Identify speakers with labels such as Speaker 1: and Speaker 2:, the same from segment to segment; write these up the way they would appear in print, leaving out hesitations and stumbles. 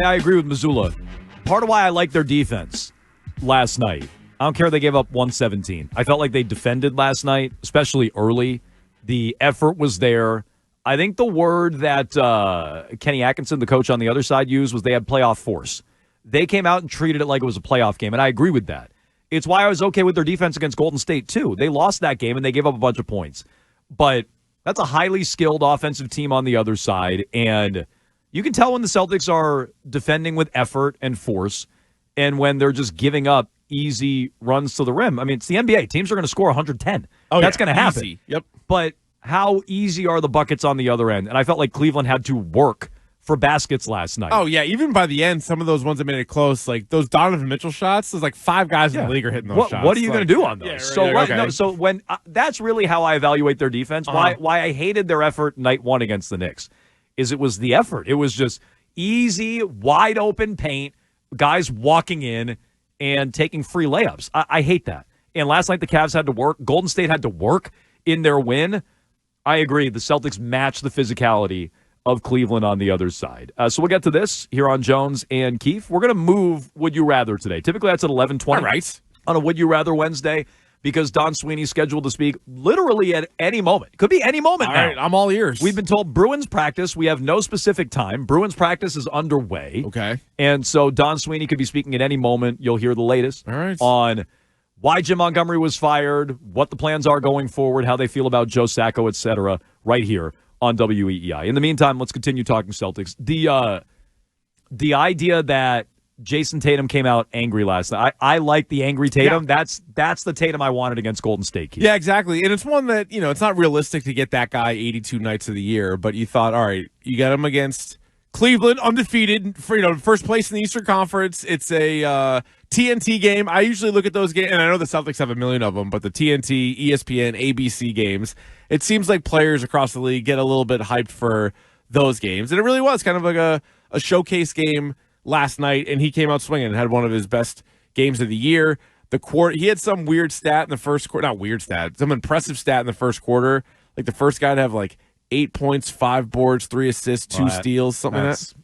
Speaker 1: I agree with Missoula. Part of why I like their defense last night, I don't care they gave up 117. I felt like they defended last night, especially early. The effort was there. I think the word that Kenny Atkinson, the coach on the other side, used was they had playoff force. They came out and treated it like it was a playoff game, and I agree with that. It's why I was okay with their defense against Golden State, too. They lost that game, and they gave up a bunch of points. But that's a highly skilled offensive team on the other side, and you can tell when the Celtics are defending with effort and force and when they're just giving up easy runs to the rim. I mean, it's the NBA. Teams are going to score 110. That's going to happen.
Speaker 2: Easy. Yep.
Speaker 1: But how easy are the buckets on the other end? And I felt like Cleveland had to work for baskets last night.
Speaker 2: Oh, yeah. Even by the end, some of those ones that made it close, like those Donovan Mitchell shots, there's like 5 guys in the league are hitting those shots.
Speaker 1: What are you going to do on those? So when that's really how I evaluate their defense. Why I hated their effort night one against the Knicks is it was the effort. It was just easy, wide open paint, guys walking in and taking free layups. I hate that. And last night the Cavs had to work. Golden State had to work in their win. I agree. The Celtics matched the physicality of Cleveland on the other side. So we'll get to this here on Jones and Keefe. We're going to move Would You Rather today. Typically that's at 11:20
Speaker 2: All right.
Speaker 1: on a Would You Rather Wednesday because Don Sweeney's scheduled to speak literally at any moment. Could be any moment now.
Speaker 2: All right, I'm all ears.
Speaker 1: We've been told Bruins practice. We have no specific time. Bruins practice is underway.
Speaker 2: Okay.
Speaker 1: And so Don Sweeney could be speaking at any moment. You'll hear the latest on why Jim Montgomery was fired, what the plans are going forward, how they feel about Joe Sacco, etc., right here on WEEI. In the meantime, let's continue talking Celtics. The idea that Jayson Tatum came out angry last night. I like the angry Tatum. Yeah. That's the Tatum I wanted against Golden State. Keith.
Speaker 2: Yeah, exactly. And it's one that, it's not realistic to get that guy 82 nights of the year, but you thought, all right, you got him against Cleveland, undefeated, for first place in the Eastern Conference. It's a TNT game. I usually look at those games, and I know the Celtics have a million of them, but the TNT, ESPN, ABC games, it seems like players across the league get a little bit hyped for those games. And it really was kind of like a showcase game last night, and he came out swinging and had one of his best games of the year. He had some weird stat in the first quarter, not weird stat, some impressive stat in the first quarter. Like the first guy to have like 8 points, 5 boards, 3 assists, 2 steals, something like that.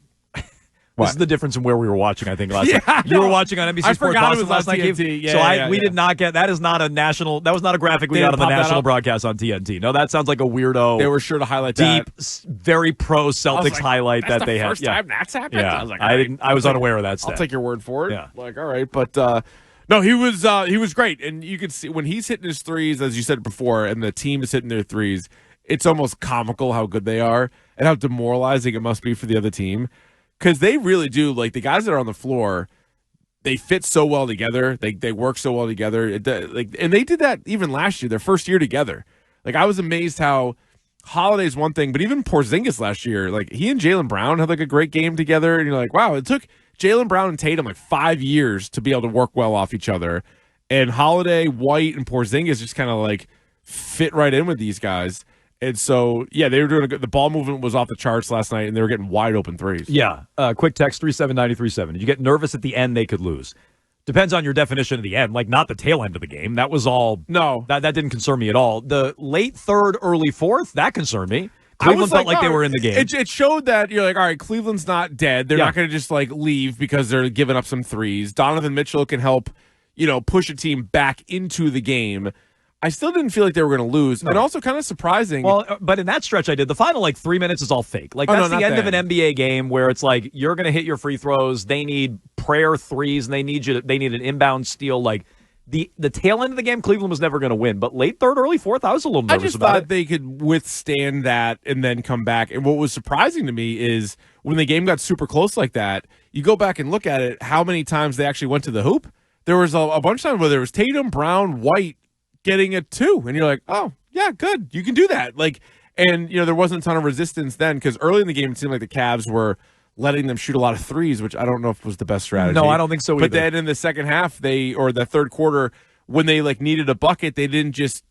Speaker 1: This is the difference in where we were watching, I think, last night. You were watching on NBC Sports Boston last night, Keith. We did not get, that is not a national, that was not a graphic we got on the national broadcast on TNT. No, that sounds like a weirdo.
Speaker 2: They were sure to highlight
Speaker 1: deep,
Speaker 2: that.
Speaker 1: very pro Celtics highlight that they had.
Speaker 2: First time that's happened?
Speaker 1: Yeah.
Speaker 2: I was like,
Speaker 1: I was unaware of that stat.
Speaker 2: I'll take your word for it.
Speaker 1: Yeah.
Speaker 2: Like, all right. But, no, he was great. And you could see when he's hitting his threes, as you said before, and the team is hitting their threes, it's almost comical how good they are and how demoralizing it must be for the other team. Because they really do, like, the guys that are on the floor, they fit so well together. They work so well together. And they did that even last year, their first year together. Like, I was amazed how Holiday's one thing, but even Porzingis last year, like, he and Jaylen Brown had, like, a great game together. And you're like, wow, it took Jaylen Brown and Tatum, like, 5 years to be able to work well off each other. And Holiday, White, and Porzingis just kind of, like, fit right in with these guys. And so, yeah, they were doing the ball movement was off the charts last night, and they were getting wide open threes.
Speaker 1: Yeah. Quick text, 37937. Did you get nervous at the end they could lose? Depends on your definition of the end, like not the tail end of the game. That was all. No. That didn't concern me at all. The late third, early fourth, that concerned me. Cleveland felt like they were in the game.
Speaker 2: It showed that you're like, all right, Cleveland's not dead. They're not going to just like leave because they're giving up some threes. Donovan Mitchell can help, push a team back into the game. I still didn't feel like they were going to lose. No. And also kind of surprising.
Speaker 1: Well, but in that stretch I did, the final 3 minutes is all fake. Like that's the end of an NBA game where it's like you're going to hit your free throws. They need prayer threes and they need an inbound steal. Like the tail end of the game, Cleveland was never going to win. But late third, early fourth, I was a little nervous about it.
Speaker 2: I just thought they could withstand that and then come back. And what was surprising to me is when the game got super close like that, you go back and look at it, how many times they actually went to the hoop. There was a bunch of times where there was Tatum, Brown, White, getting a 2, and you're like, oh yeah, good, you can do that. Like, and there wasn't a ton of resistance then because early in the game it seemed like the Cavs were letting them shoot a lot of threes, which I don't know if was the best strategy.
Speaker 1: No, I don't think so either.
Speaker 2: But then in the second half, or the third quarter, when they like needed a bucket, they didn't just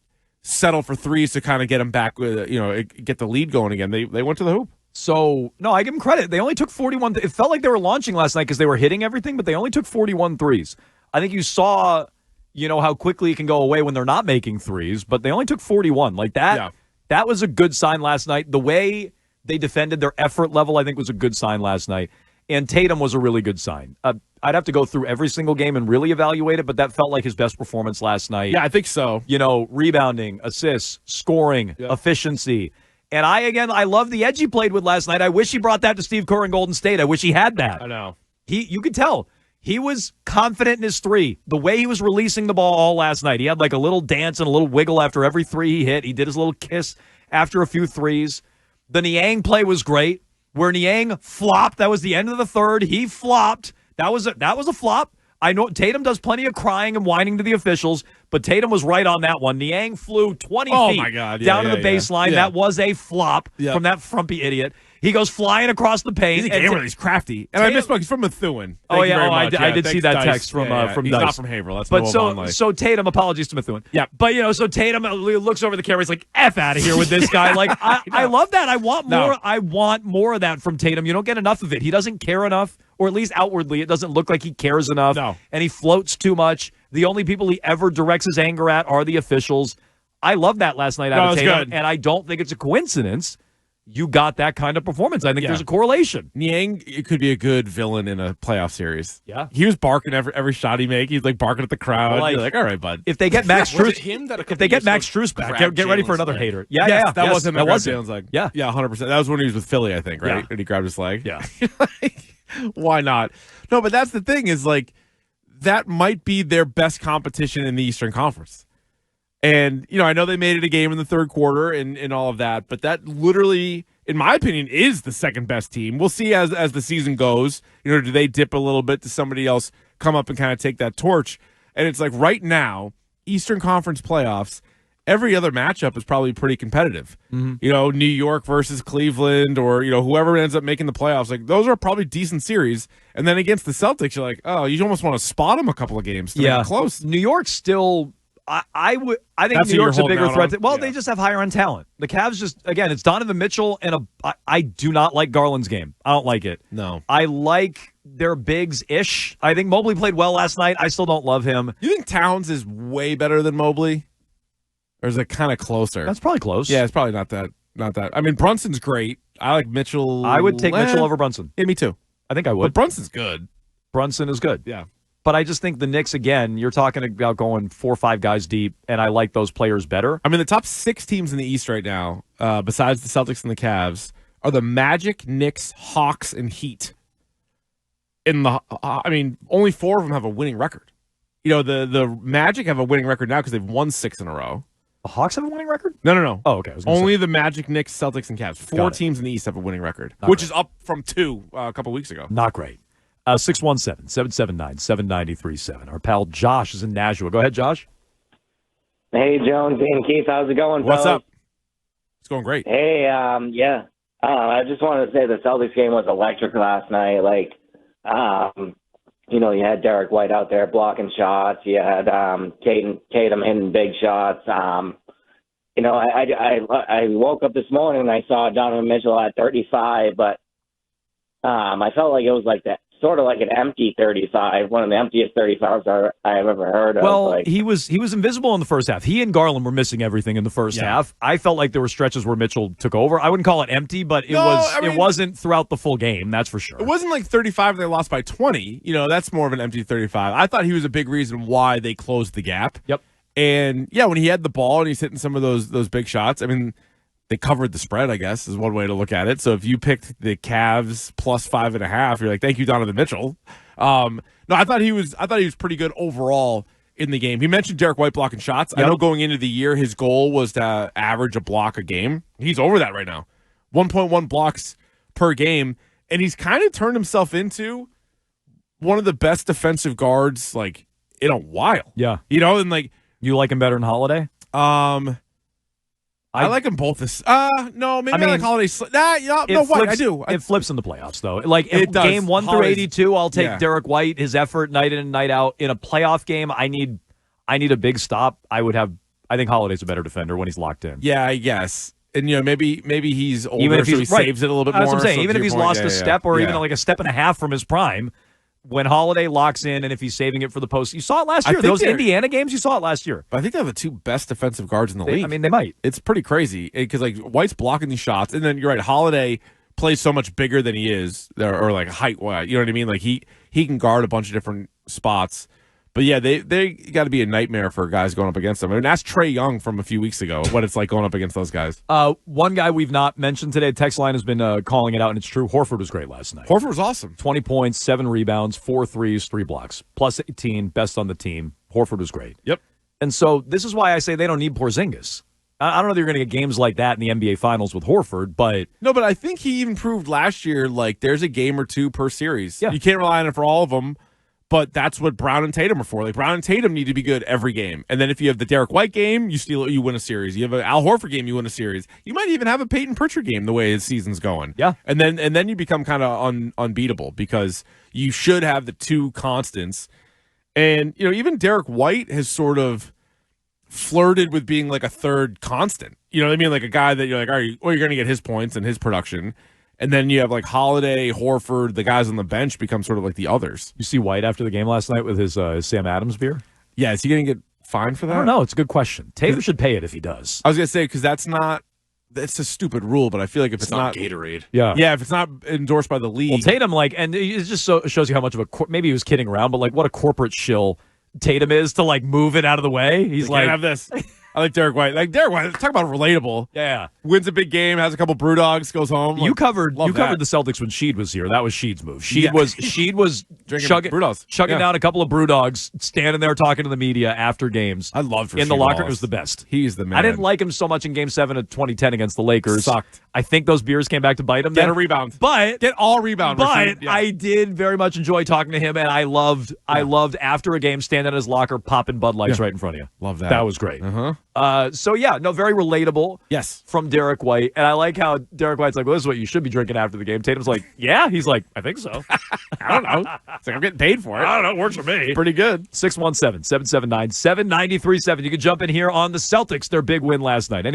Speaker 2: settle for threes to kind of get them back with get the lead going again. They went to the hoop.
Speaker 1: So no, I give them credit. They only took 41. It felt like they were launching last night because they were hitting everything, but they only took 41 threes. I think you saw. How quickly it can go away when they're not making threes, but they only took 41. Like that, That was a good sign last night. The way they defended their effort level, I think, was a good sign last night. And Tatum was a really good sign. I'd have to go through every single game and really evaluate it, but that felt like his best performance last night.
Speaker 2: Yeah, I think so.
Speaker 1: Rebounding, assists, scoring, efficiency. And I love the edge he played with last night. I wish he brought that to Steve Kerr in Golden State. I wish he had that.
Speaker 2: I know.
Speaker 1: You could tell. He was confident in his three. The way he was releasing the ball all last night, he had like a little dance and a little wiggle after every three he hit. He did his little kiss after a few threes. The Niang play was great. Where Niang flopped, that was the end of the third. He flopped. That was a flop. I know Tatum does plenty of crying and whining to the officials, but Tatum was right on that one. Niang flew 20 feet
Speaker 2: my God.
Speaker 1: down to the baseline.
Speaker 2: Yeah.
Speaker 1: That was a flop from that frumpy idiot. He goes flying across the paint.
Speaker 2: He's crafty. And I misspoke. He's from Methuen.
Speaker 1: I did see that text from
Speaker 2: He's
Speaker 1: Dice.
Speaker 2: not from Haverhill. That's
Speaker 1: but so Tatum, apologies to Methuen.
Speaker 2: Yeah.
Speaker 1: But so Tatum looks over the camera. He's like, "F out of here with this guy." Like I love that. I want more.
Speaker 2: No.
Speaker 1: I want more of that from Tatum. You don't get enough of it. He doesn't care enough, or at least outwardly, it doesn't look like he cares enough.
Speaker 2: No.
Speaker 1: And he floats too much. The only people he ever directs his anger at are the officials. I love that last night out of Tatum, and I don't think it's a coincidence. You got that kind of performance. I think there's a correlation.
Speaker 2: Niang could be a good villain in a playoff series.
Speaker 1: Yeah.
Speaker 2: He was barking every shot he made. He's like barking at the crowd.
Speaker 1: Like,
Speaker 2: you're like, all right, bud.
Speaker 1: If they get Max Strus,
Speaker 3: if they get Max
Speaker 1: Strus back, get ready for another hater.
Speaker 2: That was him.
Speaker 1: That was him.
Speaker 2: Leg.
Speaker 1: Yeah,
Speaker 2: 100%. That was when he was with Philly, I think, right?
Speaker 1: Yeah.
Speaker 2: And he grabbed his leg.
Speaker 1: Yeah.
Speaker 2: Why not? No, but that's the thing is like that might be their best competition in the Eastern Conference. And, I know they made it a game in the third quarter and all of that, but that literally, in my opinion, is the second best team. We'll see as the season goes. Do they dip a little bit? Does somebody else come up and kind of take that torch? And it's like right now, Eastern Conference playoffs, every other matchup is probably pretty competitive. Mm-hmm. New York versus Cleveland or, whoever ends up making the playoffs, like those are probably decent series. And then against the Celtics, you're like, oh, you almost want to spot them a couple of games to make it close.
Speaker 1: New York's still... I think
Speaker 2: That's
Speaker 1: New York's a bigger threat.
Speaker 2: Well,
Speaker 1: they just have higher on talent. The Cavs it's Donovan Mitchell and I do not like Garland's game. I don't like it.
Speaker 2: No.
Speaker 1: I like their bigs-ish. I think Mobley played well last night. I still don't love him.
Speaker 2: You think Towns is way better than Mobley? Or is it kind of closer?
Speaker 1: That's probably close.
Speaker 2: Yeah, it's probably not that. I mean, Brunson's great. I like Mitchell.
Speaker 1: I would take Mitchell over Brunson.
Speaker 2: Yeah, me too.
Speaker 1: I think I would.
Speaker 2: But Brunson's good.
Speaker 1: Brunson is good.
Speaker 2: Yeah.
Speaker 1: But I just think the Knicks, again, you're talking about going 4 or 5 guys deep, and I like those players better.
Speaker 2: I mean, the top 6 teams in the East right now, besides the Celtics and the Cavs, are the Magic, Knicks, Hawks, and Heat. Only 4 of them have a winning record. The Magic have a winning record now because they've won 6 in a row.
Speaker 1: The Hawks have a winning record?
Speaker 2: No.
Speaker 1: Oh, okay.
Speaker 2: Only the Magic, Knicks, Celtics, and Cavs. 4 teams in the East have a winning record, which is up from 2 a couple weeks ago.
Speaker 1: Not great. 617-779-7937. Our pal Josh is in Nashua. Go ahead, Josh.
Speaker 4: Hey, Jones and Keith. How's it going,
Speaker 2: What's
Speaker 4: fellas?
Speaker 2: up? It's going great.
Speaker 4: Hey, I just wanted to say the Celtics game was electric last night. You had Derek White out there blocking shots. You had Tatum hitting big shots. I woke up this morning and I saw Donovan Mitchell at 35, but I felt like it was like that. Sort of like an empty 35, one of the emptiest 35s I've ever heard of.
Speaker 1: Well, he was invisible in the first half. He and Garland were missing everything in the first half. I felt like there were stretches where Mitchell took over. I wouldn't call it empty, but it wasn't throughout the full game, that's for sure.
Speaker 2: It wasn't like 35 they lost by 20. That's more of an empty 35. I thought he was a big reason why they closed the gap.
Speaker 1: Yep.
Speaker 2: And, when he had the ball and he's hitting some of those big shots, they covered the spread, I guess, is one way to look at it. So if you picked the Cavs plus 5.5, you're like, thank you, Donovan Mitchell. No, I thought he was pretty good overall in the game. He mentioned Derek White blocking shots. Yep. I know going into the year, his goal was to average a block a game. He's over that right now. 1.1 blocks per game. And he's kind of turned himself into one of the best defensive guards, in a while.
Speaker 1: Yeah.
Speaker 2: And
Speaker 1: you like him better than Holiday?
Speaker 2: I like them both. No, maybe I like Holiday. I do.
Speaker 1: It flips in the playoffs, though.
Speaker 2: It does.
Speaker 1: Game 1 through 82, I'll take
Speaker 2: Yeah.
Speaker 1: Derek White, his effort night in and night out. In a playoff game, I need a big stop. I think Holiday's a better defender when he's locked in.
Speaker 2: Yeah, I guess. And maybe he's older,
Speaker 1: Even if
Speaker 2: so
Speaker 1: he's
Speaker 2: he saves it a little bit more.
Speaker 1: That's what I'm saying.
Speaker 2: So
Speaker 1: Even
Speaker 2: to
Speaker 1: if
Speaker 2: your
Speaker 1: he's
Speaker 2: point,
Speaker 1: lost a step or even
Speaker 2: yeah.
Speaker 1: like a step and a half from his prime, when Holiday locks in and if he's saving it for the post, you saw it last year. Those Indiana games, you saw it last year.
Speaker 2: But I think they're the 2 best defensive guards in the league.
Speaker 1: They might.
Speaker 2: It's pretty crazy because White's blocking these shots, and then you're right, Holiday plays so much bigger than he is, or like height-wise. You know what I mean? Like he can guard a bunch of different spots. But yeah, they got to be a nightmare for guys going up against them. I mean, that's Trae Young from a few weeks ago, what it's like going up against those guys.
Speaker 1: One guy we've not mentioned today, text line has been calling it out, and it's true. Horford was great last night.
Speaker 2: Horford was awesome.
Speaker 1: 20 points, 7 rebounds, 4 threes, 3 blocks. Plus 18, best on the team. Horford was great.
Speaker 2: Yep.
Speaker 1: And so this is why I say they don't need Porzingis. I don't know if you're going to get games like that in the NBA Finals with Horford, but...
Speaker 2: No, but I think he even proved last year, like, there's a game or two per series.
Speaker 1: Yeah.
Speaker 2: You can't rely on it for all of them. But that's what Brown and Tatum are for. Like, Brown and Tatum need to be good every game. And then if you have the Derek White game, you win a series. You have an Al Horford game, you win a series. You might even have a Peyton Pritchard game the way his season's going.
Speaker 1: Yeah.
Speaker 2: And then you become kind of unbeatable because you should have the two constants. And, even Derek White has sort of flirted with being like a third constant. You know what I mean? Like a guy that you're like, all right, well, you're going to get his points and his production. And then you have like Holiday, Horford, the guys on the bench become sort of like the others.
Speaker 1: You see White after the game last night with his Sam Adams beer?
Speaker 2: Yeah, is he going to get fined for that?
Speaker 1: I don't know. It's a good question. Tatum should pay it if he does.
Speaker 2: I was going to say, because that's a stupid rule, but I feel like if it's not
Speaker 3: Gatorade.
Speaker 2: Yeah, if it's not endorsed by the league.
Speaker 1: Well, Tatum, and it just shows you how much of maybe he was kidding around, but like what a corporate shill Tatum is to like move it out of the way. He's like,
Speaker 2: have this. I like Derek White. Talk about relatable.
Speaker 1: Yeah.
Speaker 2: Wins a big game, has a couple brew dogs, goes home.
Speaker 1: You covered the
Speaker 2: that.
Speaker 1: Celtics when Sheed was here. That was Sheed's move. Sheed was chugging down a couple of brew dogs, standing there talking to the media after games.
Speaker 2: I loved
Speaker 1: in the locker room. It was the best.
Speaker 2: He's the man.
Speaker 1: I didn't like him so much in Game 7 of 2010 against the Lakers.
Speaker 2: Sucked.
Speaker 1: I think those beers came back to bite him.
Speaker 2: Get a rebound.
Speaker 1: But
Speaker 2: get all rebound.
Speaker 1: But I did very much enjoy talking to him, and I loved after a game standing in his locker popping Bud Lights right in front of you.
Speaker 2: Love that.
Speaker 1: That was great.
Speaker 2: Uh-huh.
Speaker 1: Very relatable.
Speaker 2: Yes.
Speaker 1: From Derek White. And I like how Derek White's like, well, this is what you should be drinking after the game. Tatum's like, yeah. He's like, I think so.
Speaker 2: I don't know. It's like, I'm getting paid for it.
Speaker 1: I don't know. It works for me.
Speaker 2: Pretty good.
Speaker 1: 617-779-7937. You can jump in here on the Celtics, their big win last night. Anybody